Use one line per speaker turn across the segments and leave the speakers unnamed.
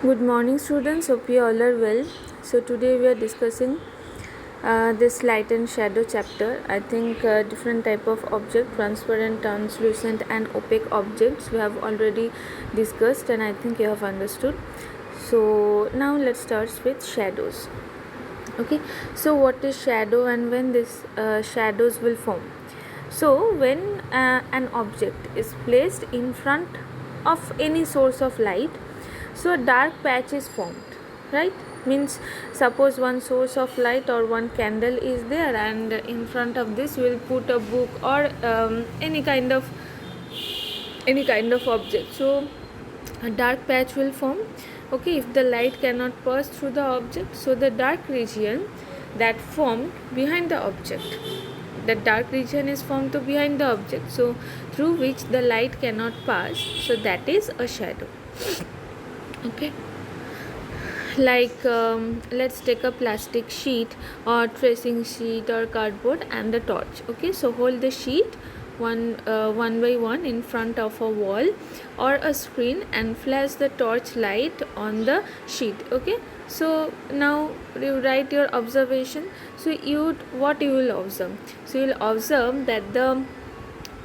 Good morning, students. Hope you all are well. So today we are discussing this light and shadow chapter. I think different type of object, transparent, translucent, and opaque objects we have already discussed, and I think you have understood. So now let's start with shadows. Okay. So what is shadow, and when this shadows will form? So when an object is placed in front of any source of light, so a dark patch is formed, right? Means suppose one source of light or one candle is there, and in front of this we'll put a book or any kind of object. So a dark patch will form. Okay, if the light cannot pass through the object, so the dark region that formed behind the object, the dark region is formed to behind the object, so through which the light cannot pass, so that is a shadow. Okay, like let's take a plastic sheet or tracing sheet or cardboard and a torch. Okay, so hold the sheet one by one in front of a wall or a screen and flash the torch light on the sheet. Okay, so now you write your observation. So what you will observe? So you will observe that the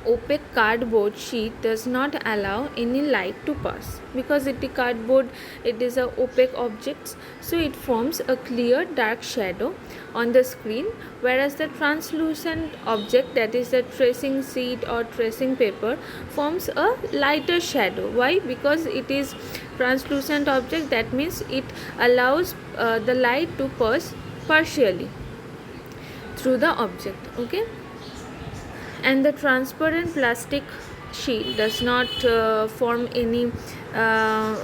opaque cardboard sheet does not allow any light to pass, because it is cardboard, it is a opaque object, so it forms a clear dark shadow on the screen, whereas the translucent object, that is the tracing sheet or tracing paper, forms a lighter shadow. Why? Because it is translucent object, that means it allows the light to pass partially through the object. Okay, and the transparent plastic sheet does not form any uh,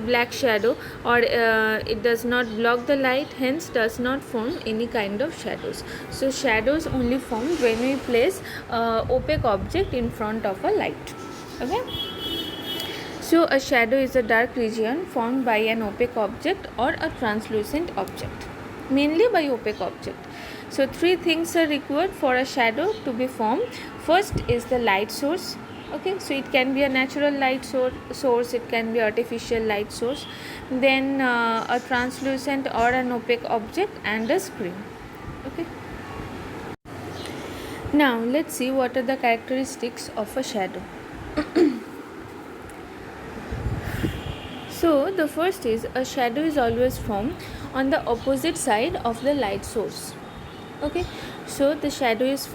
black shadow, or it does not block the light, hence does not form any kind of shadows. So shadows only form when we place opaque object in front of a light. Okay, so a shadow is a dark region formed by an opaque object or a translucent object, mainly by opaque object. So three things are required for a shadow to be formed. First is the light source. Okay, so it can be a natural light source, it can be artificial light source, then a translucent or an opaque object, and a screen. Okay, now let's see what are the characteristics of a shadow. So the first is, a shadow is always formed on the opposite side of the light source. Okay, so the shadow is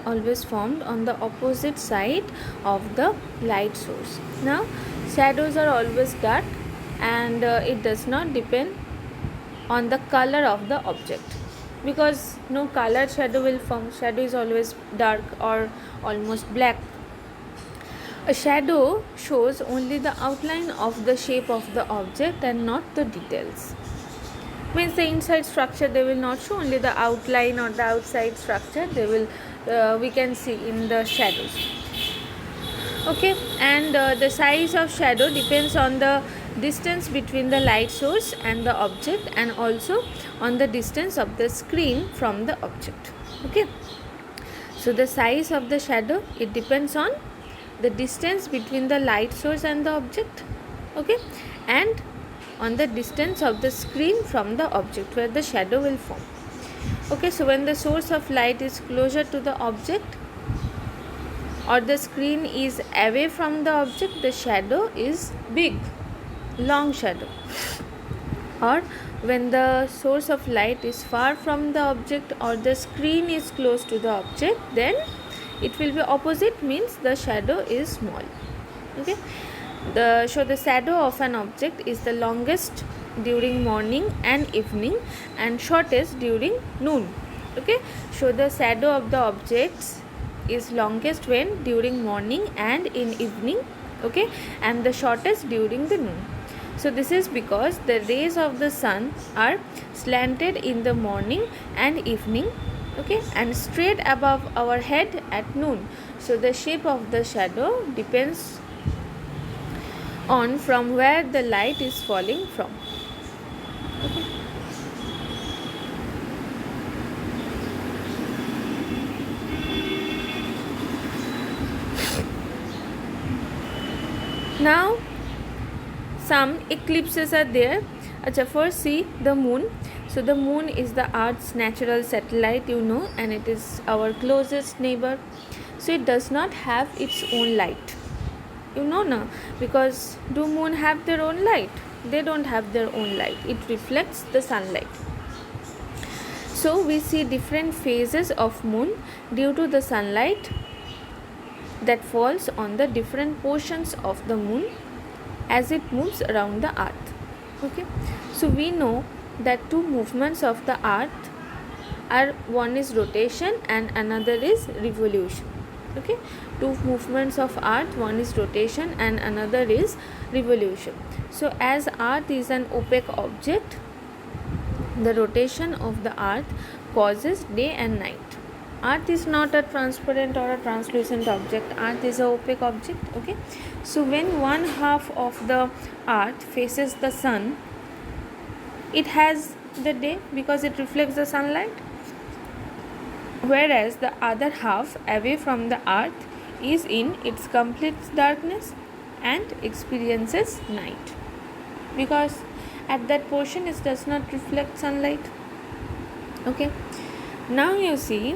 always formed on the opposite side of the light source. Now shadows are always dark, and it does not depend on the color of the object, because no colored shadow will form. Shadow is always dark or almost black. A shadow shows only the outline of the shape of the object and not the details. Means the inside structure they will not show, only the outline or the outside structure they will we can see in the shadows. Okay, and the size of shadow depends on the distance between the light source and the object, and also on the distance of the screen from the object. Okay, so the size of the shadow, it depends on the distance between the light source and the object. Okay, and on the distance of the screen from the object where the shadow will form. Okay, so when the source of light is closer to the object or the screen is away from the object, the shadow is big, long shadow. Or when the source of light is far from the object or the screen is close to the object, then it will be opposite, means the shadow is small. Okay, the shadow of an object is the longest during morning and evening and shortest during noon. Okay, so the shadow of the objects is longest when during morning and in evening. Okay, and the shortest during the noon. So this is because the rays of the sun are slanted in the morning and evening. Okay, and straight above our head at noon. So the shape of the shadow depends on from where the light is falling from. Okay. Now some eclipses are there. Acha, first see the moon. So the moon is the Earth's natural satellite, you know, and it is our closest neighbor. So it does not have its own light, you know, na, because do moon have their own light? They don't have their own light. It reflects the sunlight. So we see different phases of moon due to the sunlight that falls on the different portions of the moon as it moves around the earth. Okay, so we know that two movements of the earth are, one is rotation and another is revolution. Okay, two movements of earth, one is rotation and another is revolution. So as earth is an opaque object, the rotation of the earth causes day and night. Earth is not a transparent or a translucent object. Earth is an opaque object. Okay, so when one half of the earth faces the sun, it has the day because it reflects the sunlight, whereas the other half away from the earth is in its complete darkness and experiences night because at that portion it does not reflect sunlight. Okay, now you see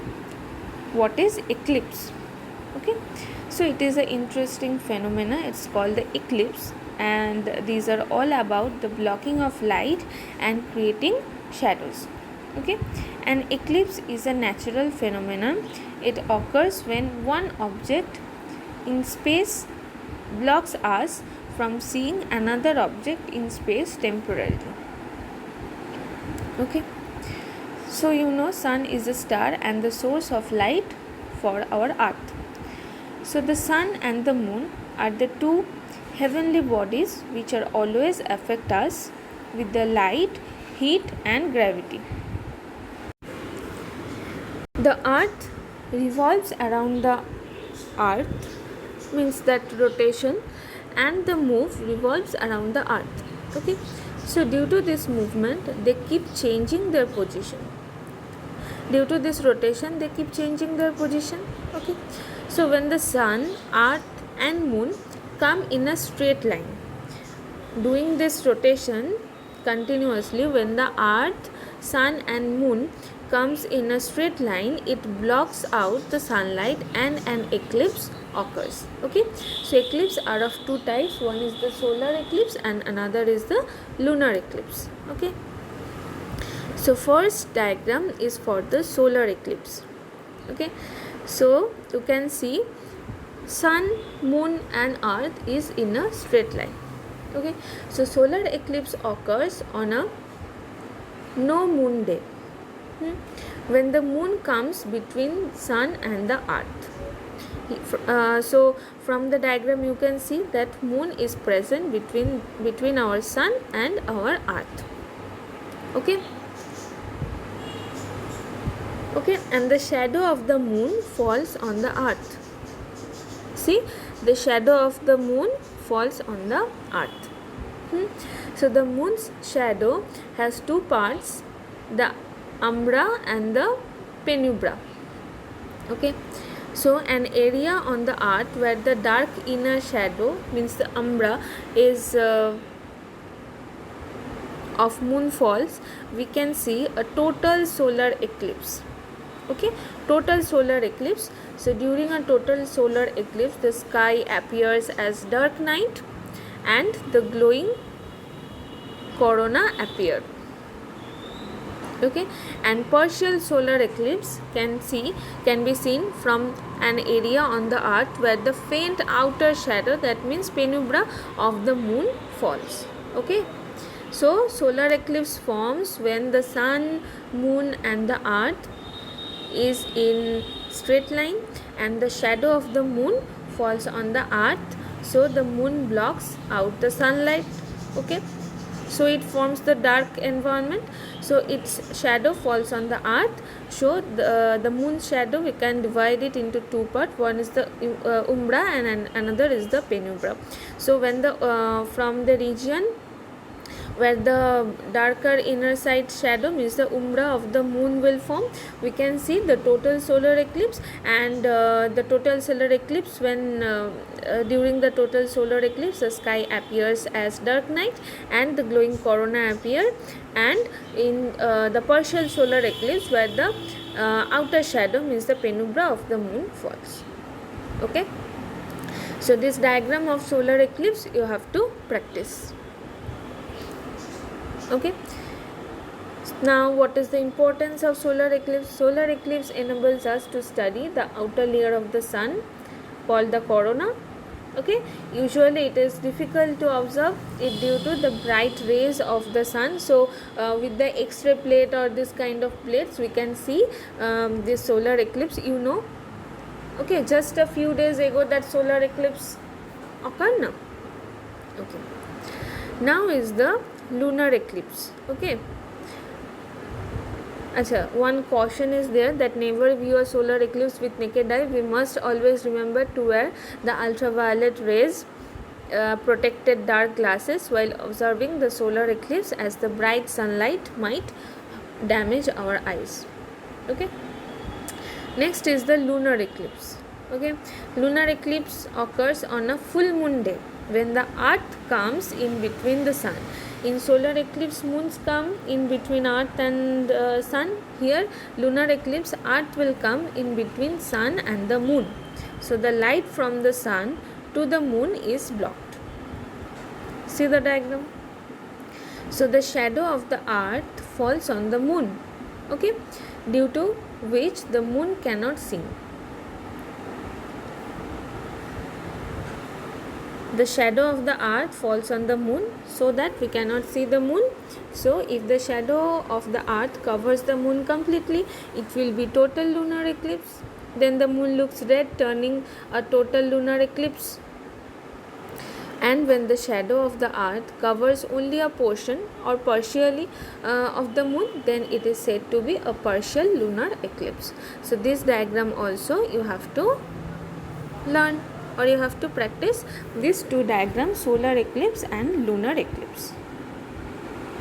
what is eclipse. Okay, so it is an interesting phenomena. It's called the eclipse, and these are all about the blocking of light and creating shadows. Okay, an eclipse is a natural phenomenon. It occurs when one object in space blocks us from seeing another object in space temporarily. Okay, so you know sun is a star and the source of light for our earth. So the sun and the moon are the two heavenly bodies which are always affect us with the light, heat and gravity. The earth revolves around the earth, means that rotation, and the move revolves around the earth. Okay, so due to this movement they keep changing their position. Due to this rotation they keep changing their position. Okay, so when the sun, earth and moon come in a straight line doing this rotation continuously, when the earth, sun and moon comes in a straight line, it blocks out the sunlight and an eclipse occurs. Okay, so eclipse are of two types. One is the solar eclipse and another is the lunar eclipse. Okay, so first diagram is for the solar eclipse. Okay, so you can see sun, moon and earth is in a straight line. Okay, so solar eclipse occurs on a no moon day, when the moon comes between sun and the earth. So from the diagram you can see that moon is present between our sun and our earth. Okay, and the shadow of the moon falls on the earth. See, the shadow of the moon falls on the earth. So the moon's shadow has two parts, the umbra and the penumbra. Okay, so an area on the earth where the dark inner shadow, means the umbra, is of moon falls, we can see a total solar eclipse. Okay, total solar eclipse. So during a total solar eclipse the sky appears as dark night and the glowing corona appear. Okay, and partial solar eclipse can be seen from an area on the earth where the faint outer shadow, that means penumbra, of the moon falls. Okay, so solar eclipse forms when the sun, moon and the earth is in straight line and the shadow of the moon falls on the earth, so the moon blocks out the sunlight. Okay, so it forms the dark environment, so its shadow falls on the earth. So the moon's shadow, we can divide it into two parts. One is the umbra and another is the penumbra. So when the from the region where the darker inner side shadow means the umbra of the moon will form. We can see the total solar eclipse, and the total solar eclipse, when during the total solar eclipse the sky appears as dark night and the glowing corona appear, and in the partial solar eclipse where the outer shadow means the penumbra of the moon falls. Okay, so this diagram of solar eclipse you have to practice. Okay, now what is the importance of solar eclipse? Solar eclipse enables us to study the outer layer of the sun called the corona. Okay, usually it is difficult to observe it due to the bright rays of the sun. So with the X-ray plate or this kind of plates we can see this solar eclipse, you know. Okay, just a few days ago that solar eclipse occurred now. Okay, now is the lunar eclipse. Okay, one caution is there that never view a solar eclipse with naked eye. We must always remember to wear the ultraviolet rays protected dark glasses while observing the solar eclipse, as the bright sunlight might damage our eyes. Okay, next is the lunar eclipse. Okay, lunar eclipse occurs on a full moon day when the earth comes in between the sun. In solar eclipse, moons come in between earth and sun. Here lunar eclipse, earth will come in between sun and the moon, so the light from the sun to the moon is blocked. See the diagram? So the shadow of the earth falls on the moon, okay, due to which the moon cannot see. The shadow of the earth falls on the moon so that we cannot see the moon. So if the shadow of the earth covers the moon completely, it will be total lunar eclipse. Then the moon looks red, turning a total lunar eclipse. And when the shadow of the earth covers only a portion or partially of the moon, then it is said to be a partial lunar eclipse. So this diagram also you have to learn, or you have to practice these two diagrams, solar eclipse and lunar eclipse.